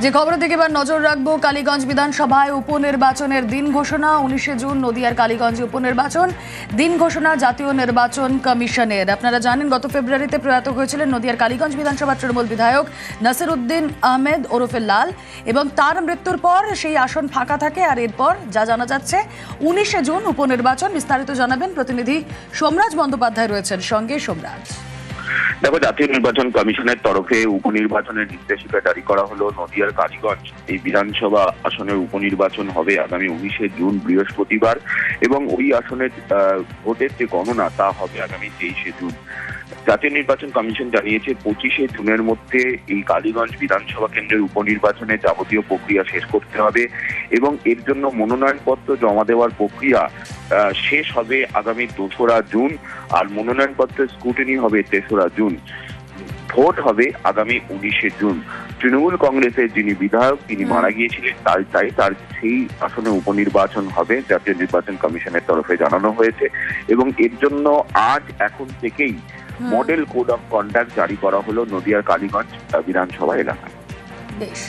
যে খবরের দিকে এবার নজর রাখবো, কালীগঞ্জ বিধানসভায় উপনির্বাচনের দিন ঘোষণা। 19শে জুন নদিয়ার কালীগঞ্জে উপনির্বাচন, দিন ঘোষণা জাতীয় নির্বাচন কমিশনের। আপনারা জানেন গত ফেব্রুয়ারিতে প্রয়াত হয়েছিলেন নদিয়ার কালীগঞ্জ বিধানসভার তৃণমূল বিধায়ক নাসিরউদ্দিন আহমেদ ওরফে লাল, এবং তার মৃত্যুর পর সেই আসন ফাঁকা থাকে। আর এরপর যা জানা যাচ্ছে 19শে জুন উপনির্বাচন। বিস্তারিত জানাবেন প্রতিনিধি সোমরাজ বন্দ্যোপাধ্যায় রয়েছেন সঙ্গে। সোমরাজ, দেখো, জাতীয় নির্বাচন কমিশনের তরফে উপনির্বাচনের নির্দেশিকা জারি করা হলো। নদিয়ার কালীগঞ্জ এই বিধানসভা আসনের উপনির্বাচন হবে আগামী 19শে জুন বৃহস্পতিবার, এবং ওই আসনের ভোটের যে গণনা তা হবে আগামী 23শে জুন। জাতীয় নির্বাচন কমিশন জানিয়েছে 25শে জুনের মধ্যে এই কালীগঞ্জ বিধানসভা কেন্দ্রের উপনির্বাচনে যাবতীয় প্রক্রিয়া শেষ করতে হবে, এবং এর জন্য মনোনয়নপত্র জমা দেওয়ার প্রক্রিয়া শেষ হবে আগামী 2রা জুন, আর মনোনয়নপত্রের স্ক্রুটিনি হবে 3রা জুন। ভোট হবে আগামী 19শে জুন। তৃণমূল কংগ্রেসের যিনি বিধায়ক তিনি মারা গিয়েছিলেন, তার সেই আসনে উপনির্বাচন হবে জাতীয় নির্বাচন কমিশনের তরফে জানানো হয়েছে, এবং এর জন্য আজ এখন থেকেই মডেল কোড অফ কন্ডাক্ট জারি করা হলো নদিয়ার কালীগঞ্জ বিধানসভা এলাকায়। বেশ।